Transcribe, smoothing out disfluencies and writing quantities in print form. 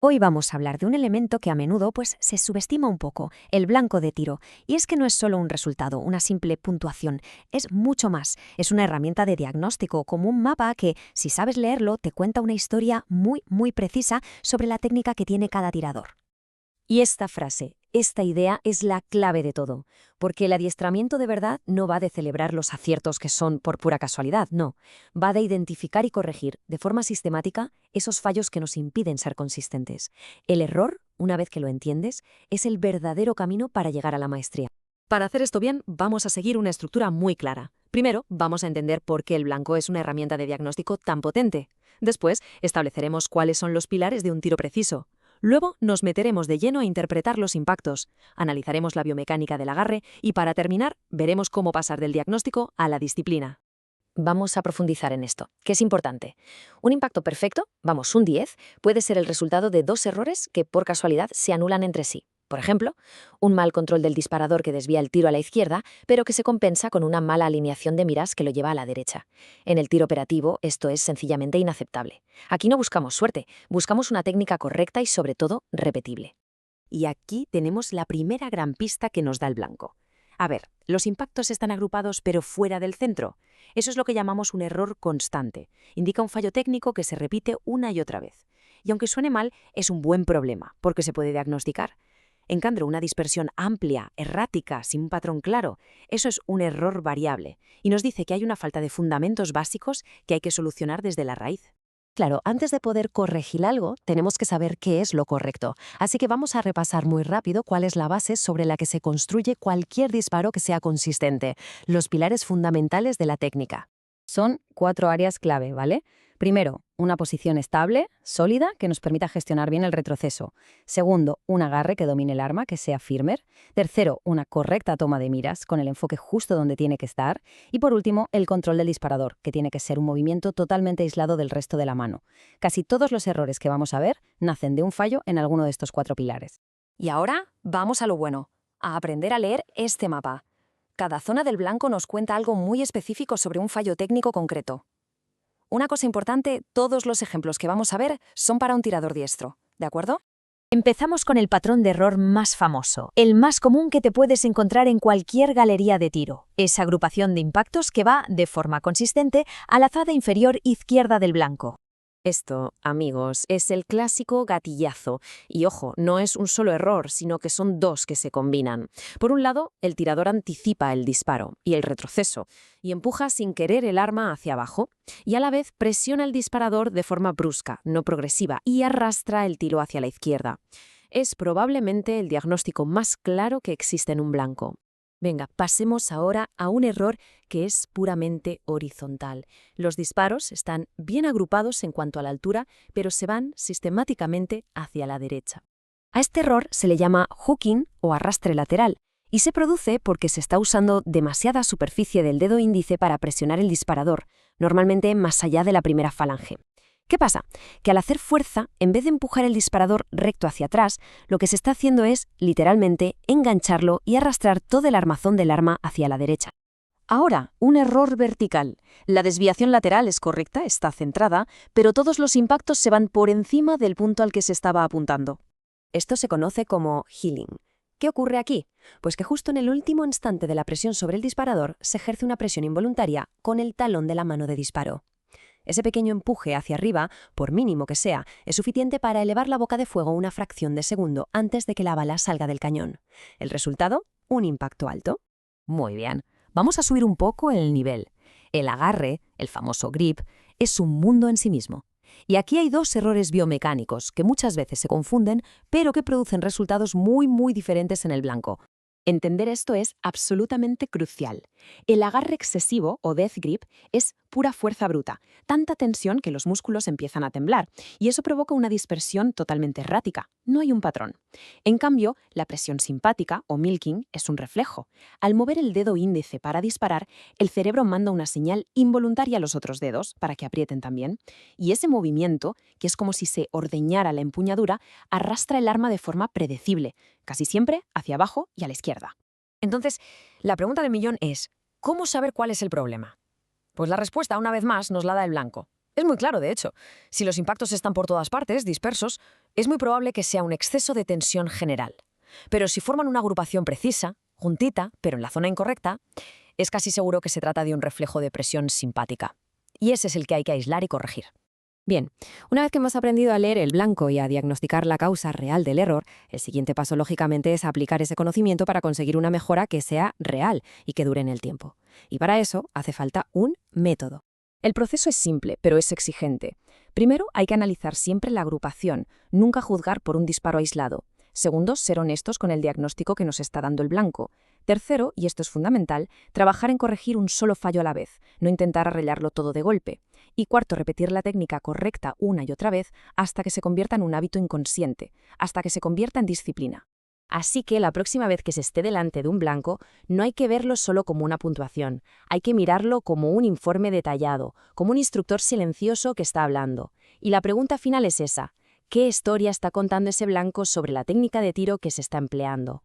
Hoy vamos a hablar de un elemento que a menudo se subestima un poco, el blanco de tiro. Y es que no es solo un resultado, una simple puntuación, es mucho más. Es una herramienta de diagnóstico, como un mapa que, si sabes leerlo, te cuenta una historia muy precisa sobre la técnica que tiene cada tirador. Y esta frase, esta idea es la clave de todo, porque el adiestramiento de verdad no va de celebrar los aciertos que son por pura casualidad, no, va de identificar y corregir de forma sistemática esos fallos que nos impiden ser consistentes. El error, una vez que lo entiendes, es el verdadero camino para llegar a la maestría. Para hacer esto bien, vamos a seguir una estructura muy clara. Primero, vamos a entender por qué el blanco es una herramienta de diagnóstico tan potente. Después, estableceremos cuáles son los pilares de un tiro preciso. Luego nos meteremos de lleno a interpretar los impactos, analizaremos la biomecánica del agarre y, para terminar, veremos cómo pasar del diagnóstico a la disciplina. Vamos a profundizar en esto, que es importante. Un impacto perfecto, vamos, un 10, puede ser el resultado de dos errores que por casualidad se anulan entre sí. Por ejemplo, un mal control del disparador que desvía el tiro a la izquierda, pero que se compensa con una mala alineación de miras que lo lleva a la derecha. En el tiro operativo, esto es sencillamente inaceptable. Aquí no buscamos suerte, buscamos una técnica correcta y, sobre todo, repetible. Y aquí tenemos la primera gran pista que nos da el blanco. A ver, los impactos están agrupados pero fuera del centro. Eso es lo que llamamos un error constante. Indica un fallo técnico que se repite una y otra vez. Y aunque suene mal, es un buen problema, porque se puede diagnosticar. En cambio, una dispersión amplia, errática, sin un patrón claro, eso es un error variable, y nos dice que hay una falta de fundamentos básicos que hay que solucionar desde la raíz. Claro, antes de poder corregir algo, tenemos que saber qué es lo correcto. Así que vamos a repasar muy rápido cuál es la base sobre la que se construye cualquier disparo que sea consistente, los pilares fundamentales de la técnica. Son 4 áreas clave, ¿vale? Primero, una posición estable, sólida, que nos permita gestionar bien el retroceso. Segundo, un agarre que domine el arma, que sea firmer. Tercero, una correcta toma de miras, con el enfoque justo donde tiene que estar. Y por último, el control del disparador, que tiene que ser un movimiento totalmente aislado del resto de la mano. Casi todos los errores que vamos a ver nacen de un fallo en alguno de estos 4 pilares. Y ahora, vamos a lo bueno, a aprender a leer este mapa. Cada zona del blanco nos cuenta algo muy específico sobre un fallo técnico concreto. Una cosa importante, todos los ejemplos que vamos a ver son para un tirador diestro, ¿de acuerdo? Empezamos con el patrón de error más famoso, el más común que te puedes encontrar en cualquier galería de tiro. Esa agrupación de impactos que va, de forma consistente, a la azada inferior izquierda del blanco. Esto, amigos, es el clásico gatillazo. Y ojo, no es un solo error, sino que son dos que se combinan. Por un lado, el tirador anticipa el disparo y el retroceso, y empuja sin querer el arma hacia abajo, y a la vez presiona el disparador de forma brusca, no progresiva, y arrastra el tiro hacia la izquierda. Es probablemente el diagnóstico más claro que existe en un blanco. Venga, pasemos ahora a un error que es puramente horizontal. Los disparos están bien agrupados en cuanto a la altura, pero se van sistemáticamente hacia la derecha. A este error se le llama hooking o arrastre lateral, y se produce porque se está usando demasiada superficie del dedo índice para presionar el disparador, normalmente más allá de la primera falange. ¿Qué pasa? Que al hacer fuerza, en vez de empujar el disparador recto hacia atrás, lo que se está haciendo es, literalmente, engancharlo y arrastrar todo el armazón del arma hacia la derecha. Ahora, un error vertical. La desviación lateral es correcta, está centrada, pero todos los impactos se van por encima del punto al que se estaba apuntando. Esto se conoce como healing. ¿Qué ocurre aquí? Pues que justo en el último instante de la presión sobre el disparador se ejerce una presión involuntaria con el talón de la mano de disparo. Ese pequeño empuje hacia arriba, por mínimo que sea, es suficiente para elevar la boca de fuego una fracción de segundo antes de que la bala salga del cañón. ¿El resultado? Un impacto alto. Muy bien. Vamos a subir un poco el nivel. El agarre, el famoso grip, es un mundo en sí mismo. Y aquí hay dos errores biomecánicos que muchas veces se confunden, pero que producen resultados muy diferentes en el blanco. Entender esto es absolutamente crucial. El agarre excesivo, o death grip, es pura fuerza bruta, tanta tensión que los músculos empiezan a temblar, y eso provoca una dispersión totalmente errática. No hay un patrón. En cambio, la presión simpática, o milking, es un reflejo. Al mover el dedo índice para disparar, el cerebro manda una señal involuntaria a los otros dedos para que aprieten también, y ese movimiento, que es como si se ordeñara la empuñadura, arrastra el arma de forma predecible, casi siempre hacia abajo y a la izquierda. Entonces, la pregunta del millón es, ¿cómo saber cuál es el problema? Pues la respuesta, una vez más, nos la da el blanco. Es muy claro, de hecho. Si los impactos están por todas partes, dispersos, Es muy probable que sea un exceso de tensión general. Pero si forman una agrupación precisa, juntita, pero en la zona incorrecta, es casi seguro que se trata de un reflejo de presión simpática. Y ese es el que hay que aislar y corregir. Bien, una vez que hemos aprendido a leer el blanco y a diagnosticar la causa real del error, el siguiente paso lógicamente es aplicar ese conocimiento para conseguir una mejora que sea real y que dure en el tiempo. Y para eso hace falta un método. El proceso es simple, pero es exigente. Primero, hay que analizar siempre la agrupación, nunca juzgar por un disparo aislado. Segundo, ser honestos con el diagnóstico que nos está dando el blanco. Tercero, y esto es fundamental, trabajar en corregir un solo fallo a la vez, no intentar arreglarlo todo de golpe. Y cuarto, repetir la técnica correcta una y otra vez hasta que se convierta en un hábito inconsciente, hasta que se convierta en disciplina. Así que la próxima vez que se esté delante de un blanco, no hay que verlo solo como una puntuación, hay que mirarlo como un informe detallado, como un instructor silencioso que está hablando. Y la pregunta final es esa: ¿qué historia está contando ese blanco sobre la técnica de tiro que se está empleando?